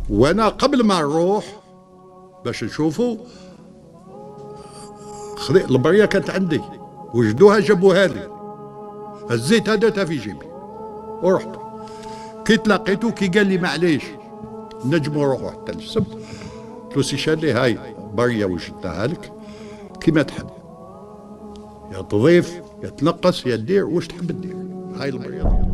وانا قبل ما نروح باش نشوفوا البريه كانت عندي، وجدوها جابوها لي، هزيت هداتها في جيبي ورحت. كي تلاقيته كي قال لي معليش نجموا نروحوا حتى السبت، قلت له سي شادي هاي بريه وجدتها لك كيما تحب، يا تضيف يا تنقص يا تدير واش تحب تدير، هاي البريه.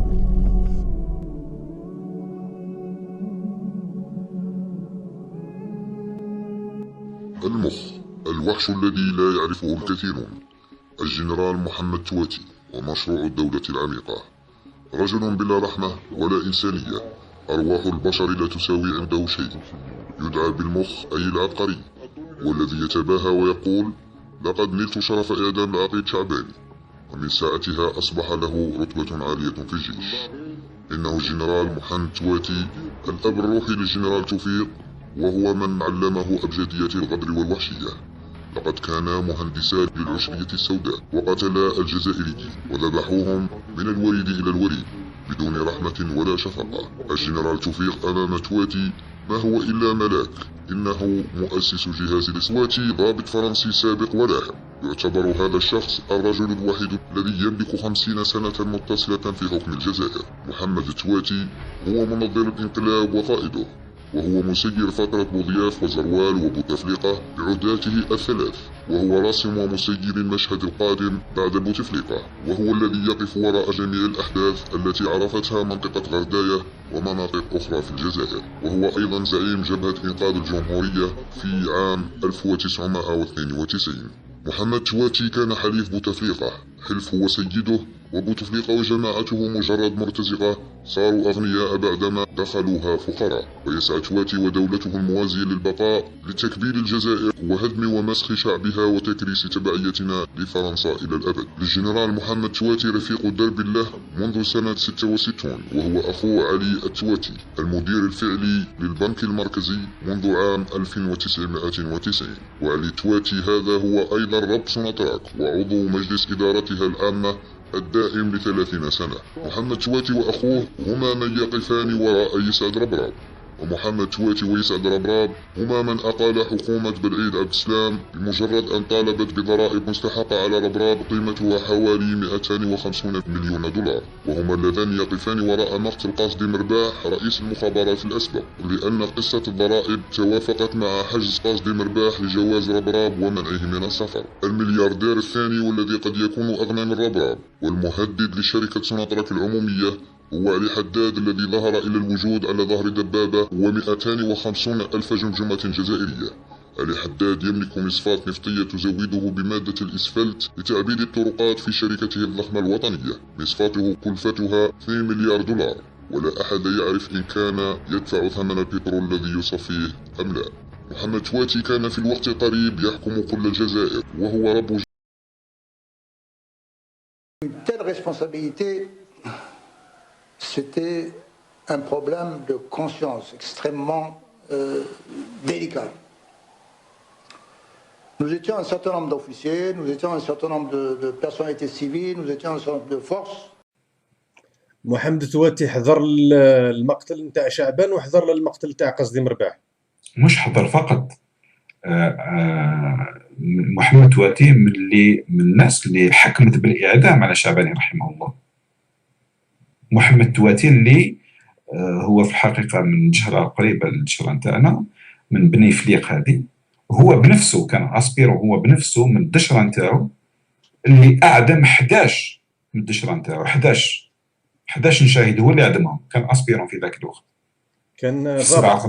المخ، الوحش الذي لا يعرفه الكثيرون. الجنرال محمد تواتي ومشروع الدولة العميقة. رجل بلا رحمة ولا إنسانية، أرواح البشر لا تساوي عنده شيء. يدعى بالمخ أي العبقري، والذي يتباهى ويقول لقد نلت شرف إعدام العقيد شعباني، ومن ساعتها أصبح له رتبة عالية في الجيش. إنه الجنرال محمد تواتي، الأب الروحي للجنرال توفيق، وهو من علمه أبجدية الغدر والوحشية. لقد كانا مهندسان للعشرية السوداء، وقتلا الجزائريين وذبحوهم من الوريد إلى الوريد بدون رحمة ولا شفقة. الجنرال توفيق أمام تواتي ما هو إلا ملاك. إنه مؤسس جهاز الإسواتي، ضابط فرنسي سابق ولاحق. يعتبر هذا الشخص الرجل الوحيد الذي يملك 50 سنة متصلة في حكم الجزائر. محمد تواتي هو منظر الانقلاب وقائده، وهو مسير فترة بوضياف وزروال وبوتفليقة بعداته الثلاث، وهو راسم ومسير المشهد القادم بعد بوتفليقة، وهو الذي يقف وراء جميع الأحداث التي عرفتها منطقة غرداية ومناطق أخرى في الجزائر. وهو أيضا زعيم جبهة إنقاذ الجمهورية في عام 1992. محمد تواتي كان حليف بوتفليقة، حلفه وسيده، وبوتفليقة وجماعته مجرد مرتزقة صاروا أغنياء بعدما دخلوها فقراء. ويسعى تواتي ودولته الموازية للبقاء لتكبير الجزائر وهدم ومسخ شعبها وتكريس تبعيتنا لفرنسا إلى الأبد. للجنرال محمد تواتي رفيق درب له منذ سنة 66، وهو أخو علي التواتي المدير الفعلي للبنك المركزي منذ عام 1990. وعلي التواتي هذا هو أيضا رب سوناتراك وعضو مجلس إدارتها العامة الدائم ل30 سنة. محمد تواتي وأخوه هما من يقفان وراء يسعد ربراب، ومحمد تواتي ويسعد ربراب هما من أقال حكومة بالعيد عبد السلام بمجرد أن طالبت بضرائب مستحقة على ربراب قيمتها حوالي 250 مليون دولار، وهما اللذان يقفان وراء مقتل قاصدي مرباح رئيس المخابرات الأسبق، لأن قصة الضرائب توافقت مع حجز قاصدي مرباح لجواز ربراب ومنعه من السفر. الملياردير الثاني والذي قد يكون أغنى من ربراب والمهدد لشركة سوناتراك العمومية هو علي حداد، الذي ظهر إلى الوجود على ظهر دبابة و250 ألف جمجمة جزائرية. علي حداد يملك مصفاة نفطية تزوده بمادة الإسفلت لتعبيد الطرقات في شركته الضخمة الوطنية. مصفاته كلفتها 2 مليار دولار، ولا أحد يعرف إن كان يدفع ثمن البترول الذي يصفيه أم لا. محمد تواتي كان في الوقت القريب يحكم كل الجزائر، وهو رب C'était un problème de conscience extrêmement délicat. Nous étions un certain nombre d'officiers, nous étions un certain nombre de personnalités civiles, nous étions un certain nombre de forces. محمد تواتي حضر المقتل نتاع شعبان وحضر المقتل نتاع قصدي مرباح. مش حضر فقط. محمد تواتي من الناس اللي حكمت بالإعدام على شعباني رحمه الله. محمد تواتي اللي هو في الحقيقة من جهرة قريبة للجهرة نتاعنا، من بني فليق هذه، هو بنفسه كان اسبيرون، هو بنفسه من الدشرة نتاعو اللي أعدم 11 من الدشرة نتاعو، 11 نشاهد هو اللي أعدمهم، كان اسبيرون في ذاك الوقت. كان